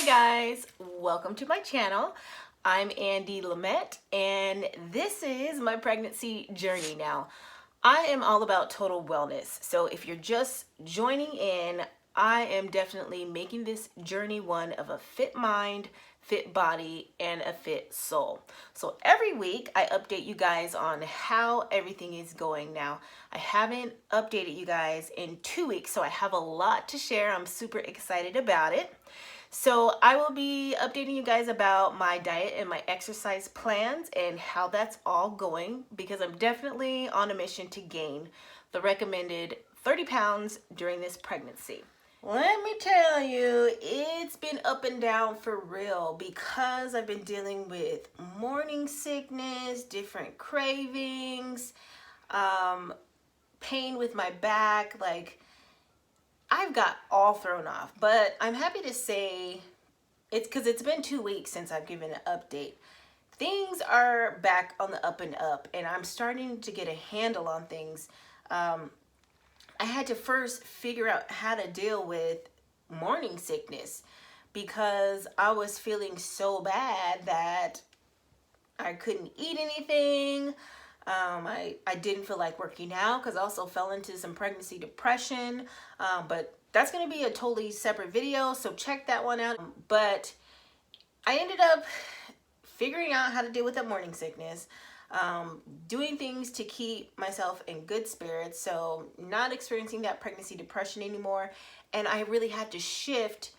guys, welcome to my channel. I'm Andy Lamette and this is my pregnancy journey. Now, I am all about total wellness, so if you're just joining in, I am definitely making this journey one of a fit mind, fit body, and a fit soul. So every week I update you guys on how everything is going. Now, I haven't updated you guys in 2 weeks, so I have a lot to share. I'm super excited about it. So I will be updating you guys about my diet and my exercise plans and how that's all going, because I'm definitely on a mission to gain the recommended 30 pounds during this pregnancy. Let me tell you, it's been up and down for real, because I've been dealing with morning sickness, different cravings, pain with my back, like I've got all thrown off. But I'm happy to say, it's because it's been 2 weeks since I've given an update. Things are back on the up and up, and I'm starting to get a handle on things. I had to first figure out how to deal with morning sickness, because I was feeling so bad that I couldn't eat anything. I didn't feel like working out because I also fell into some pregnancy depression, but that's going to be a totally separate video, so check that one out. But I ended up figuring out how to deal with that morning sickness, doing things to keep myself in good spirits, so not experiencing that pregnancy depression anymore. And I really had to shift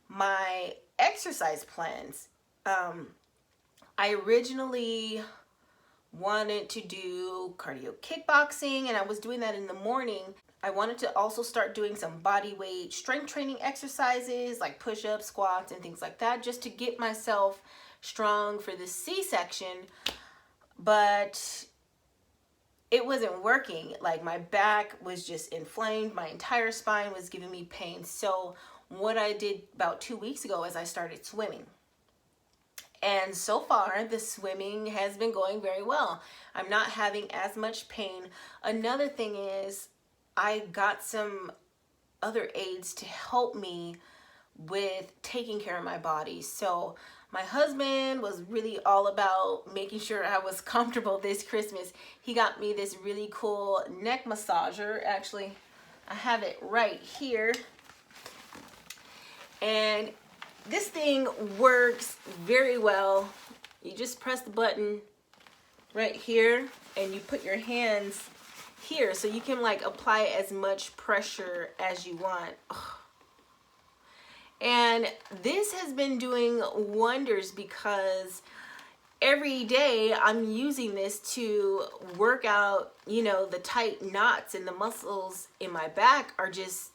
my exercise plans. I originally wanted to do cardio kickboxing, and I was doing that in the morning. I wanted to also start doing some body weight strength training exercises like push-ups, squats, and things like that, just to get myself strong for the C-section. But it wasn't working. Like, my back was just inflamed, my entire spine was giving me pain. So what I did about 2 weeks ago is I started swimming. And so far, the swimming has been going very well. I'm not having as much pain. Another thing is, I got some other aids to help me with taking care of my body. So my husband was really all about making sure I was comfortable this Christmas. He got me this really cool neck massager. Actually, I have it right here. And this thing works very well. You just press the button right here and you put your hands here, so you can like apply as much pressure as you want. And this has been doing wonders, because every day I'm using this to work out, you know, the tight knots, and the muscles in my back are just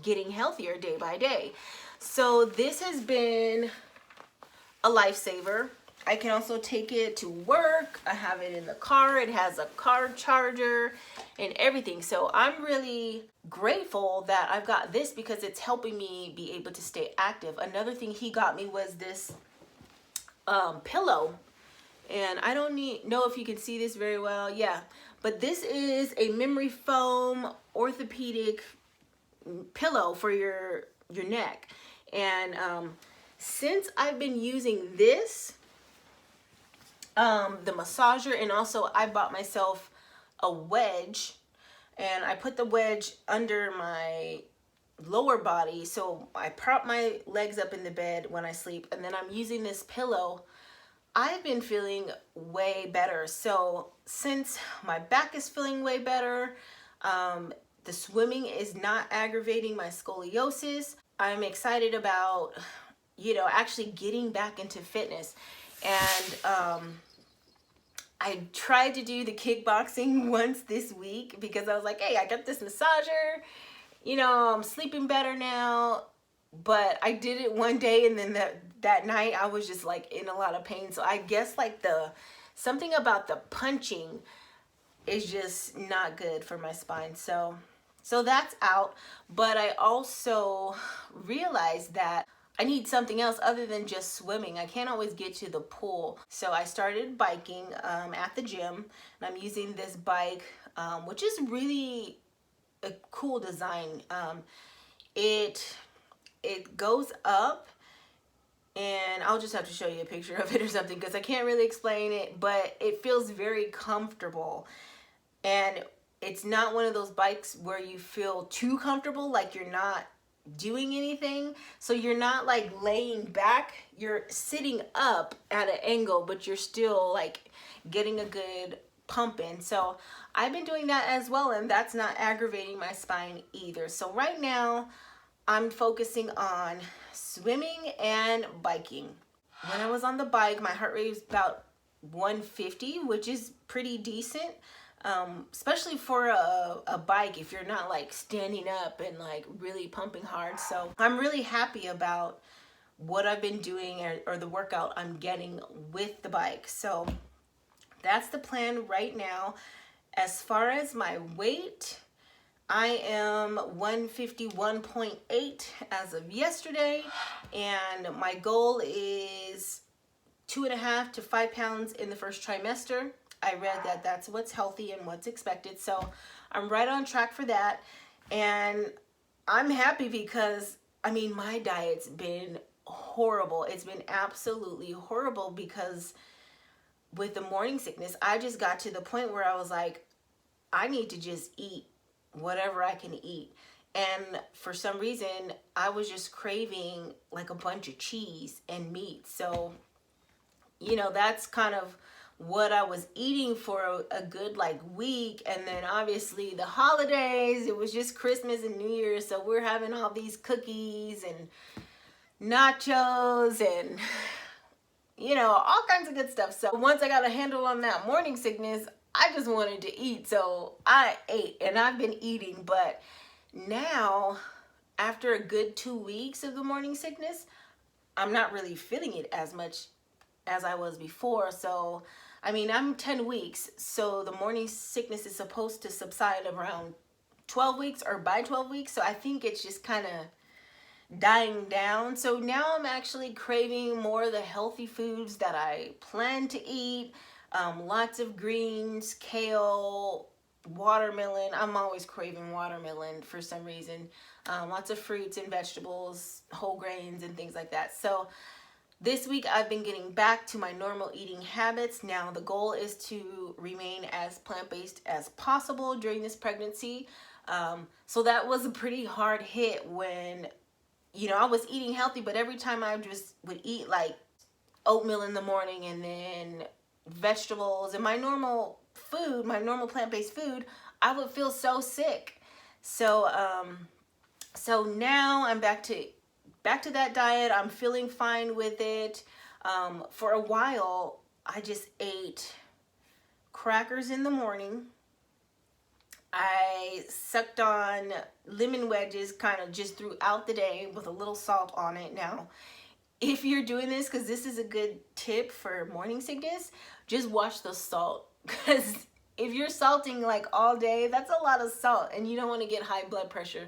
getting healthier day by day. So this has been a lifesaver. I can also take it to work. I have it in the car. It has a car charger and everything. So I'm really grateful that I've got this, because it's helping me be able to stay active. Another thing he got me was this pillow. And I don't know if you can see this very well. Yeah, but this is a memory foam orthopedic pillow for your neck. And since I've been using this, the massager, and also I bought myself a wedge, and I put the wedge under my lower body, so I prop my legs up in the bed when I sleep, and then I'm using this pillow. I've been feeling way better. So since my back is feeling way better, the swimming is not aggravating my scoliosis, I'm excited about, you know, actually getting back into fitness. And I tried to do the kickboxing once this week, because I was like, hey, I got this massager, you know, I'm sleeping better now. But I did it one day, and then that night I was just like in a lot of pain. So I guess like something about the punching is just not good for my spine. So that's out. But I also realized that I need something else other than just swimming. I can't always get to the pool. So I started biking at the gym, and I'm using this bike, which is really a cool design. It goes up I'll just have to show you a picture of it or something because I can't really explain it, but it feels very comfortable. And it's not one of those bikes where you feel too comfortable, like you're not doing anything. So you're not like laying back, you're sitting up at an angle, but you're still like getting a good pump in. So I've been doing that as well, and that's not aggravating my spine either. So right now I'm focusing on swimming and biking. When I was on the bike, my heart rate was about 150, which is pretty decent. Especially for a bike, if you're not like standing up and like really pumping hard. So I'm really happy about what I've been doing, or the workout I'm getting with the bike. So that's the plan right now. As far as my weight, I am 151.8 as of yesterday, and my goal is 2.5 to 5 pounds in the first trimester. I read that that's what's healthy and what's expected. So I'm right on track for that. And I'm happy because, I mean, my diet's been horrible. It's been absolutely horrible because with the morning sickness, I just got to the point where I was like, I need to just eat whatever I can eat. And for some reason, I was just craving like a bunch of cheese and meat. So, you know, that's kind of what I was eating for a good like week. And then obviously the holidays, it was just Christmas and New Year's, so we're having all these cookies and nachos and you know, all kinds of good stuff. So once I got a handle on that morning sickness, I just wanted to eat, so I ate, and I've been eating. But now, after a good 2 weeks of the morning sickness, I'm not really feeling it as much as I was before. So I mean, I'm 10 weeks, so the morning sickness is supposed to subside around 12 weeks or by 12 weeks. So I think it's just kind of dying down. So now I'm actually craving more of the healthy foods that I plan to eat. Lots of greens, kale, watermelon. I'm always craving watermelon for some reason. Lots of fruits and vegetables, whole grains and things like that. So this week I've been getting back to my normal eating habits. Now the goal is to remain as plant-based as possible during this pregnancy. So that was a pretty hard hit when, you know, I was eating healthy, but every time I just would eat like oatmeal in the morning and then vegetables and my normal food, my normal plant-based food, I would feel so sick. So so now I'm back to that diet. I'm feeling fine with it. For a while, I just ate crackers in the morning. I sucked on lemon wedges kind of just throughout the day with a little salt on it. Now, if you're doing this, because this is a good tip for morning sickness, just watch the salt. Because if you're salting like all day, that's a lot of salt, and you don't want to get high blood pressure.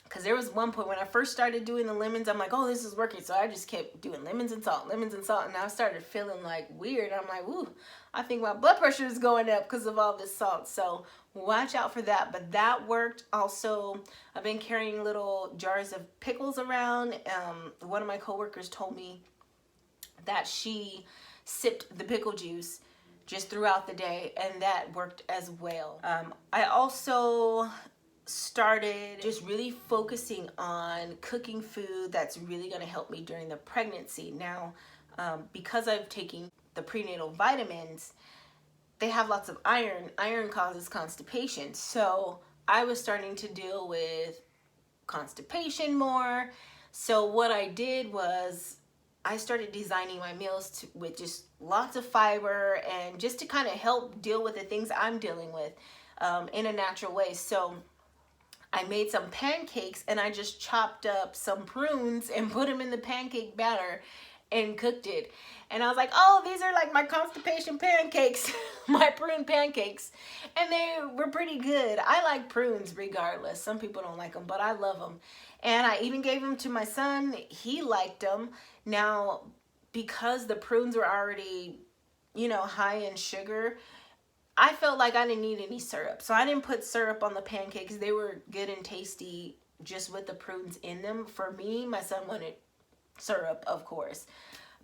Because there was one point when I first started doing the lemons, I'm like, oh, this is working. So I just kept doing lemons and salt. And I started feeling like weird. I'm like, ooh, I think my blood pressure is going up because of all this salt. So watch out for that. But that worked. Also, I've been carrying little jars of pickles around. One of my coworkers told me that she sipped the pickle juice just throughout the day, and that worked as well. I also started just really focusing on cooking food that's really going to help me during the pregnancy. Now, because I've taken the prenatal vitamins, they have lots of iron. Iron causes constipation. So I was starting to deal with constipation more. So what I did was I started designing my meals with just lots of fiber, and just to kind of help deal with the things I'm dealing with in a natural way. So I made some pancakes, and I just chopped up some prunes and put them in the pancake batter and cooked it. And I was like, oh, these are like my constipation pancakes, my prune pancakes. And they were pretty good. I like prunes regardless. Some people don't like them, but I love them. And I even gave them to my son. He liked them. Now, because the prunes were already, you know, high in sugar, I felt like I didn't need any syrup. So I didn't put syrup on the pancakes. They were good and tasty just with the prunes in them. For me, my son wanted syrup, of course.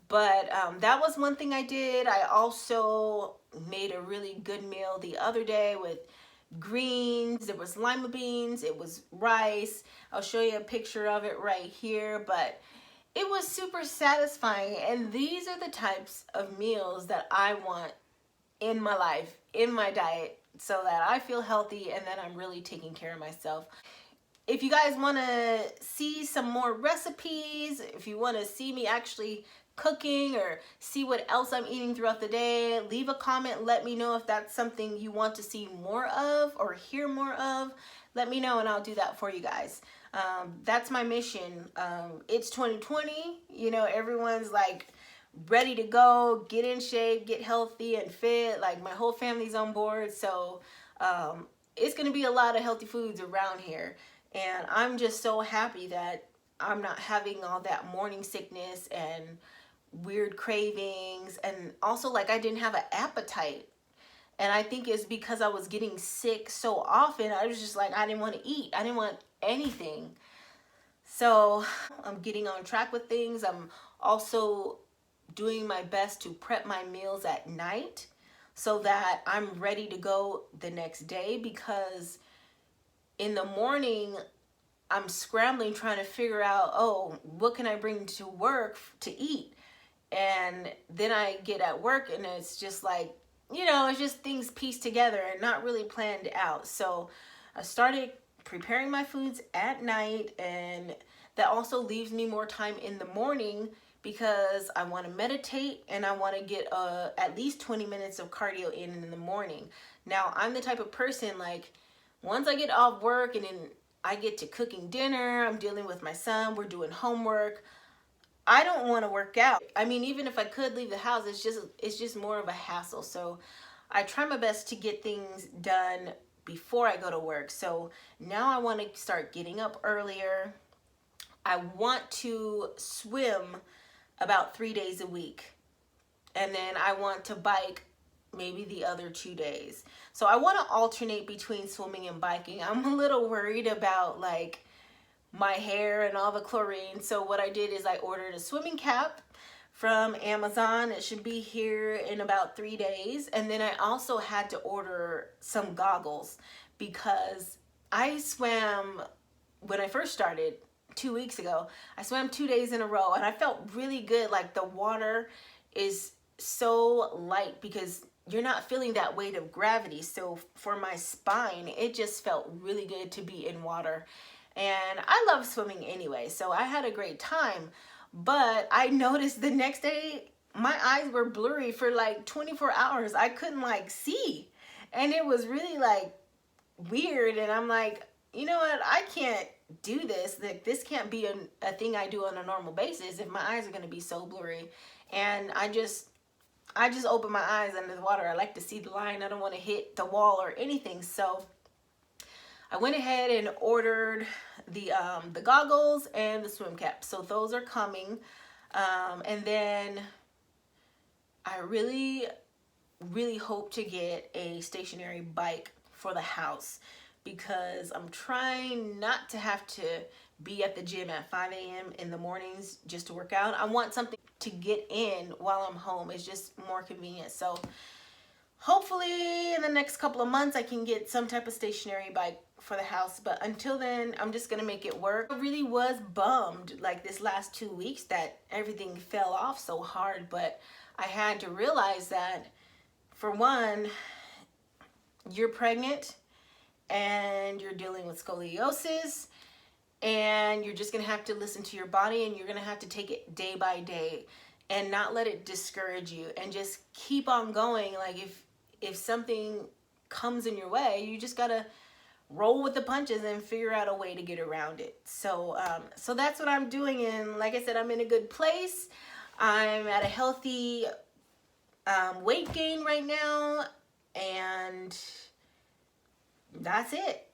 But that was one thing I did. I also made a really good meal the other day with greens. There was lima beans. It was rice. I'll show you a picture of it right here. But it was super satisfying. And these are the types of meals that I want in my life, in my diet, so that I feel healthy and that I'm really taking care of myself. If you guys want to see some more recipes, if you want to see me actually cooking or see what else I'm eating throughout the day, leave a comment. Let me know if that's something you want to see more of or hear more of. Let me know and I'll do that for you guys. That's my mission. It's 2020. You know, everyone's like ready to go, get in shape, get healthy and fit. Like my whole family's on board. So it's going to be a lot of healthy foods around here. And I'm just so happy that I'm not having all that morning sickness and weird cravings. And also, like, I didn't have an appetite. And I think it's because I was getting sick so often. I was just like, I didn't want to eat. I didn't want anything. So I'm getting on track with things. I'm also doing my best to prep my meals at night so that I'm ready to go the next day, because in the morning, I'm scrambling trying to figure out, oh, what can I bring to work to eat? And then I get at work and it's just like, you know, it's just things pieced together and not really planned out. So I started preparing my foods at night, and that also leaves me more time in the morning because I want to meditate and I want to get at least 20 minutes of cardio in the morning. Now, I'm the type of person, like, once I get off work and then I get to cooking dinner, I'm dealing with my son, we're doing homework, I don't want to work out. I mean, even if I could leave the house, it's just more of a hassle. So I try my best to get things done before I go to work. So now I want to start getting up earlier. I want to swim about 3 days a week. And then I want to bike maybe the other 2 days. So I want to alternate between swimming and biking. I'm a little worried about like my hair and all the chlorine. So what I did is I ordered a swimming cap from Amazon. It should be here in about 3 days. And then I also had to order some goggles because I swam, when I first started 2 weeks ago, I swam 2 days in a row and I felt really good. Like the water is so light because you're not feeling that weight of gravity. So for my spine, it just felt really good to be in water. And I love swimming anyway, so I had a great time. But I noticed the next day, my eyes were blurry for like 24 hours. I couldn't like see. And it was really like weird. And I'm like, you know what? I can't do this. Like, this can't be a thing I do on a normal basis if my eyes are going to be so blurry. And I just open my eyes under the water. I like to see the line. I don't want to hit the wall or anything. So I went ahead and ordered the goggles and the swim cap. So those are coming. And then I really, really hope to get a stationary bike for the house, because I'm trying not to have to be at the gym at 5 a.m. in the mornings just to work out. I want something to get in while I'm home. It's just more convenient. So hopefully in the next couple of months I can get some type of stationary bike for the house. But until then, I'm just going to make it work. I really was bummed like this last 2 weeks that everything fell off so hard. But I had to realize that, for one, you're pregnant and you're dealing with scoliosis, and you're just going to have to listen to your body, and you're going to have to take it day by day and not let it discourage you, and just keep on going. Like if something comes in your way, you just got to roll with the punches and figure out a way to get around it. So so that's what I'm doing. And like I said, I'm in a good place. I'm at a healthy weight gain right now, and that's it.